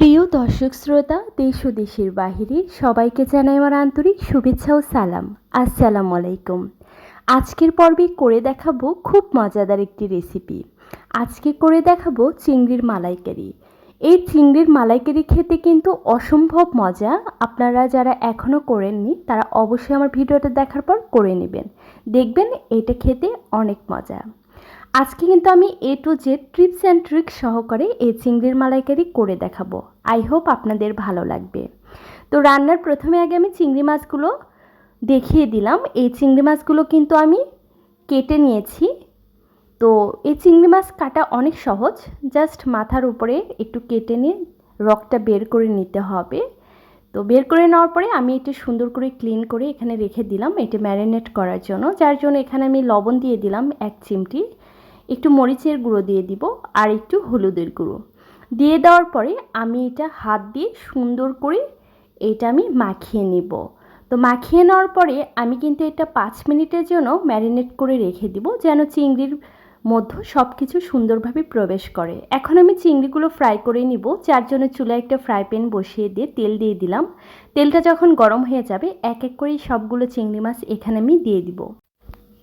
প্রিয় দর্শক শ্রোতা, দেশ ও দেশের বাহিরে সবাইকে জানাই আমার আন্তরিক শুভেচ্ছা ও সালাম। আসসালামু আলাইকুম। আজকের পর্বে করে দেখাবো খুব মজাদার একটি রেসিপি। আজকে করে দেখাবো চিংড়ির মালাইকারি। এই চিংড়ির মালাইকারি খেতে কিন্তু অসম্ভব মজা। আপনারা যারা এখনও করেননি তারা অবশ্যই আমার ভিডিওটা দেখার পর করে নেবেন, দেখবেন এটা খেতে অনেক মজা। আজকে কিন্তু আমি A to Z tips and tricks সহকারে এই চিংড়ির মালাইকারি করে দেখাবো। আই হোপ আপনাদের ভালো লাগবে। তো রান্নার প্রথমে আগে আমি চিংড়ি মাছগুলো দেখিয়ে দিলাম। এই চিংড়ি মাছগুলো কিন্তু আমি কেটে নিয়েছি। তো এই চিংড়ি মাছ কাটা অনেক সহজ, জাস্ট মাথার উপরে একটু কেটে নিয়ে রগটা বের করে নিতে হবে। তো বের করে নেওয়ার পরে আমি এটা সুন্দর করে ক্লিন করে এখানে রেখে দিলাম এটা ম্যারিনেট করার জন্য, যার জন্য এখানে আমি লবণ দিয়ে দিলাম 1 চিমটি, একটু মরিচের গুঁড়ো দিয়ে দিব আর একটু হলুদের গুঁড়ো দিয়ে দেওয়ার পরে আমি এটা হাত দিয়ে সুন্দর করে এটা আমি মাখিয়ে নিব। তো মাখিয়ে নেওয়ার পরে আমি কিন্তু এটা 5 মিনিটের জন্য ম্যারিনেট করে রেখে দিব, যেন চিংড়ির মধ্যে সব কিছু সুন্দরভাবে প্রবেশ করে। এখন আমি চিংড়িগুলো ফ্রাই করে নিব, যার জন্য চুলায় একটা ফ্রাই প্যান বসিয়ে দিয়ে তেল দিয়ে দিলাম। তেলটা যখন গরম হয়ে যাবে এক এক করে সবগুলো চিংড়ি মাছ এখানে আমি দিয়ে দিব।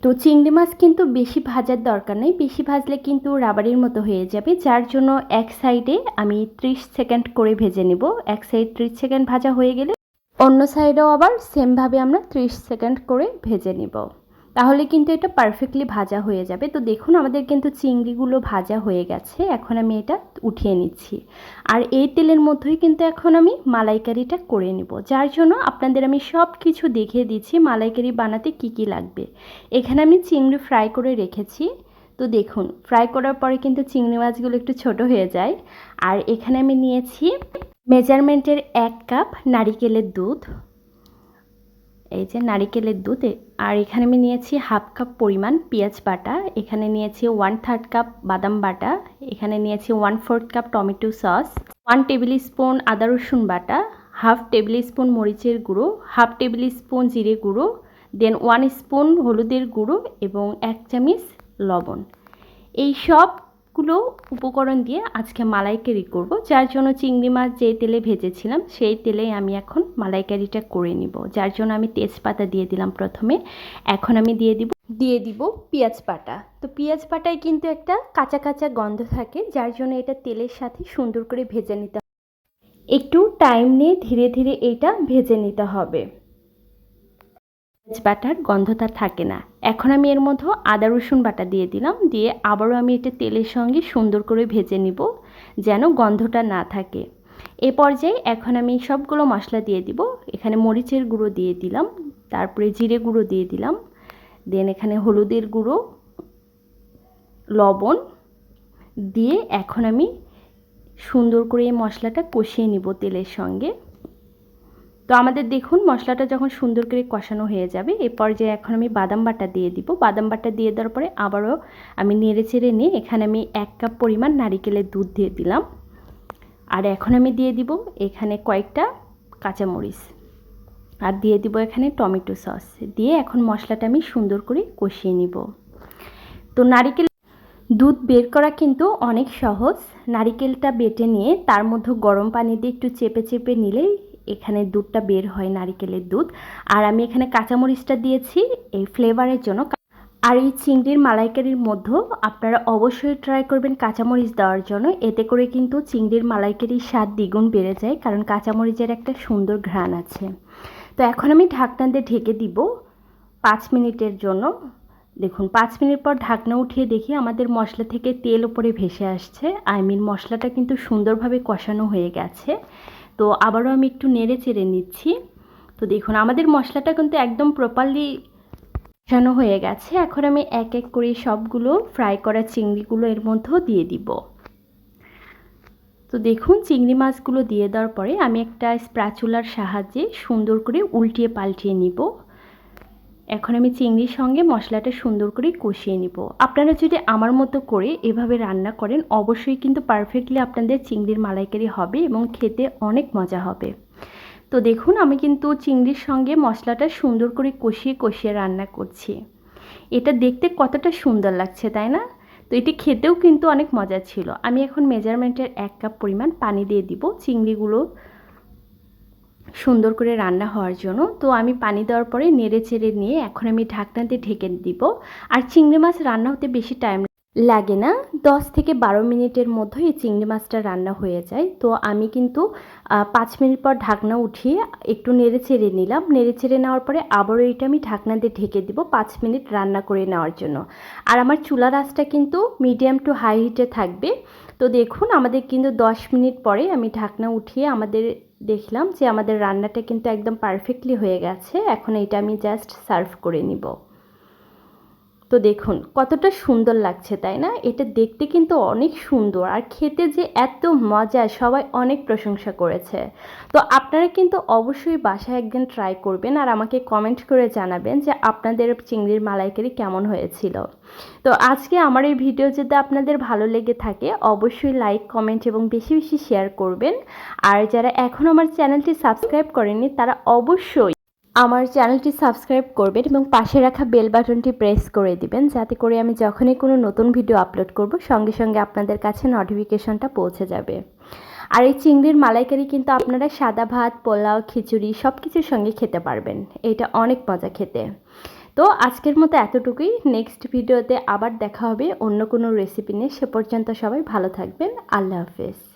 তো চিংড়ি মাছ কিন্তু বেশি ভাজার দরকার নেই, বেশি ভাজলে কিন্তু রাবারের মতো হয়ে যাবে, যার জন্য এক সাইডে আমি 30 সেকেন্ড করে ভেজে নেব। এক সাইড 30 সেকেন্ড ভাজা হয়ে গেলে অন্য সাইডেও আবার সেমভাবে আমরা 30 সেকেন্ড করে ভেজে নেব, তাহলে কিন্তু এটা পারফেক্টলি ভাজা হয়ে যাবে। তো দেখুন আমাদের কিন্তু চিংড়িগুলো ভাজা হয়ে গেছে, এখন আমি এটা উঠিয়ে নিচ্ছি। আর এই তেলের মধ্যেই কিন্তু এখন আমি মালাইকারিটা করে নেব, যার জন্য আপনাদের আমি সব কিছু দেখিয়ে দিচ্ছি মালাইকারি বানাতে কি কি লাগবে। এখানে আমি চিংড়ি ফ্রাই করে রেখেছি। তো দেখুন ফ্রাই করার পরে কিন্তু চিংড়ি মাছগুলো একটু ছোট হয়ে যায়। আর এখানে আমি নিয়েছি মেজারমেন্টের 1 কাপ নারিকেলের দুধ, এই যে নারিকেলের দুধ। আর এখানে আমি নিয়েছি হাফ কাপ পরিমাণ পেঁয়াজ বাটা, এখানে নিয়েছি 1/3 কাপ বাদাম বাটা, এখানে নিয়েছি 1/4 cup tomato sauce, 1 table spoon আদা রসুন বাটা, হাফ টেবিল স্পুন মরিচের গুঁড়ো, হাফ টেবিল স্পুন জিরে গুঁড়ো, দেন 1 স্পুন হলুদের গুঁড়ো এবং 1 চামচ লবণ। এই সবগুলো উপকরণ দিয়ে আজকে মালাইকারি করব, যার জন্য চিংড়ি মাছ যে তেলে ভেজেছিলাম সেই তেলেই আমি এখন মালাইকারিটা করে নিব। যার জন্য আমি তেজপাতা দিয়ে দিলাম প্রথমে। এখন আমি দিয়ে দিব পেঁয়াজ বাটা। তো পেঁয়াজ বাটায় কিন্তু একটা কাঁচা কাঁচা গন্ধ থাকে, যার জন্য এটা তেলের সাথে সুন্দর করে ভেজে নিতে হবে। একটু টাইম নিয়ে ধীরে ধীরে এটা ভেজে নিতে হবে, পেঁয়াজ বাটার গন্ধটা থাকে না। এখন আমি এর মধ্যে আদা রসুন বাটা দিয়ে দিলাম, দিয়ে আবারও আমি এটা তেলের সঙ্গে সুন্দর করে ভেজে নিব, যেন গন্ধটা না থাকে। এ পর্যায়ে এখন আমি সবগুলো মশলা দিয়ে দিব। এখানে মরিচের গুঁড়ো দিয়ে দিলাম, তারপরে জিরে গুঁড়ো দিয়ে দিলাম, দেন এখানে হলুদের গুঁড়ো, লবণ দিয়ে এখন আমি সুন্দর করে এই মশলাটা কষিয়ে নিব তেলের সঙ্গে। তো আমাদের দেখুন মশলাটা যখন সুন্দর করে কষানো হয়ে যাবে এই পর্যায়ে এখন আমি বাদাম বাটা দিয়ে দিব। বাদাম বাটা দিয়ে দেওয়ার পরে আবারও আমি নেড়ে চেড়ে নিয়ে এখানে আমি 1 কাপ পরিমাণ নারিকেলের দুধ দিয়ে দিলাম। আর এখন আমি দিয়ে দিব এখানে কয়েকটা কাঁচামরিচ, আর দিয়ে দিব এখানে টমেটো সস দিয়ে এখন মশলাটা আমি সুন্দর করে কষিয়ে নিব। তো নারিকেল দুধ বের করা কিন্তু অনেক সহজ। নারিকেলটা বেটে নিয়ে তার মধ্যে গরম পানি দিয়ে একটু চেপে চেপে নিলেই এখানে দুধটা বের হয়, নারিকেলের দুধ। আর আমি এখানে কাঁচামরিচটা দিয়েছি এই ফ্লেভারের জন্য। আর এই চিংড়ির মালাইকারির মধ্যেও আপনারা অবশ্যই ট্রাই করবেন কাঁচামরিচ দেওয়ার জন্য, এতে করে কিন্তু চিংড়ির মালাইকারির স্বাদ দ্বিগুণ বেড়ে যায়, কারণ কাঁচামরিচের একটা সুন্দর ঘ্রাণ আছে। তো এখন আমি ঢাকনা দিয়ে ঢেকে দিব 5 মিনিটের জন্য। দেখুন 5 মিনিট পর ঢাকনা উঠিয়ে দেখি আমাদের মশলা থেকে তেল উপরে ভেসে আসছে, মশলাটা কিন্তু সুন্দরভাবে কষানো হয়ে গেছে। তো আবারও আমি একটু নেড়ে চেড়ে নিচ্ছি। তো দেখুন আমাদের মশলাটা কিন্তু একদম প্রপারলি কষানো হয়ে গেছে। এখন আমি এক এক করে সবগুলো ফ্রাই করা চিংড়িগুলো এর মধ্যেও দিয়ে দিব। তো দেখুন চিংড়ি মাছগুলো দিয়ে দেওয়ার পরে আমি একটা স্প্যাচুলার সাহায্যে সুন্দর করে উল্টিয়ে পাল্টিয়ে নিব। এখন আমি চিংড়ির সঙ্গে মশলাটা সুন্দর করে কষিয়ে নিব। আপনারা যদি আমার মতো করে এভাবে রান্না করেন অবশ্যই কিন্তু পারফেক্টলি আপনাদের চিংড়ির মালাইকারি হবে এবং খেতে অনেক মজা হবে। তো দেখুন আমি কিন্তু চিংড়ির সঙ্গে মশলাটা সুন্দর করে কষিয়ে কষিয়ে রান্না করছি। এটা দেখতে কতটা সুন্দর লাগছে তাই না? তো এটি খেতেও কিন্তু অনেক মজা ছিল। আমি এখন মেজারমেন্টের 1 কাপ পরিমাণ পানি দিয়ে দিব চিংড়িগুলো সুন্দর করে রান্না হওয়ার জন্য। তো আমি পানি দেওয়ার পরে নেড়ে চেড়ে নিয়ে এখন আমি ঢাকনা দিয়ে ঢেকে দিব। আর চিংড়ি মাছ রান্না হতে বেশি টাইম লাগে না, 10 থেকে 12 মিনিটের মধ্যে এই চিংড়ি মাছটা রান্না হয়ে যায়। তো আমি কিন্তু 5 মিনিট পর ঢাকনা উঠিয়ে একটু নেড়ে চেড়ে নিলাম। নেড়ে চেড়ে নেওয়ার পরে আবারও এটা আমি ঢাকনা দিয়ে ঢেকে দিব 5 মিনিট রান্না করে নেওয়ার জন্য। আর আমার চুলার আঁচটা কিন্তু মিডিয়াম টু হাই হিটে থাকবে। তো দেখুন আমাদের কিন্তু 10 মিনিট পরে আমি ঢাকনা উঠিয়ে দেখলাম যে আমাদের রান্নাটা কিন্তু একদম পারফেক্টলি হয়ে গেছে। এখন এটা আমি জাস্ট সার্ভ করে নিব। তো দেখুন কতটা সুন্দর লাগছে, তাই না? এটা দেখতে কিন্তু অনেক সুন্দর, আর খেতে যে এত মজা, সবাই অনেক প্রশংসা করেছে। তো আপনারা কিন্তু অবশ্যই বাসায় একদিন ট্রাই করবেন আর আমাকে কমেন্ট করে জানাবেন যে আপনাদের চিংড়ির মালাইকারি কেমন হয়েছিল। তো আজকে আমার এই ভিডিও যদি আপনাদের ভালো লেগে থাকে অবশ্যই লাইক, কমেন্ট এবং বেশি বেশি শেয়ার করবেন। আর যারা এখনও আমার চ্যানেলটি সাবস্ক্রাইব করেনি তারা অবশ্যই আমার চ্যানেলটি সাবস্ক্রাইব করবেন এবং পাশে রাখা বেল বাটনটি প্রেস করে দিবেন, যাতে করে আমি যখনই কোনো নতুন ভিডিও আপলোড করব সঙ্গে সঙ্গে আপনাদের কাছে নোটিফিকেশনটা পৌঁছে যাবে। আর এই চিংড়ির মালাইকারি কিন্তু আপনারা সাদা ভাত, পোলাও, খিচুড়ি সব কিছুর সঙ্গে খেতে পারবেন। এটা অনেক মজা খেতে। তো আজকের মতো এতটুকুই। নেক্সট ভিডিওতে আবার দেখা হবে অন্য কোনো রেসিপি নিয়ে। সে পর্যন্ত সবাই ভালো থাকবেন। আল্লাহ হাফেজ।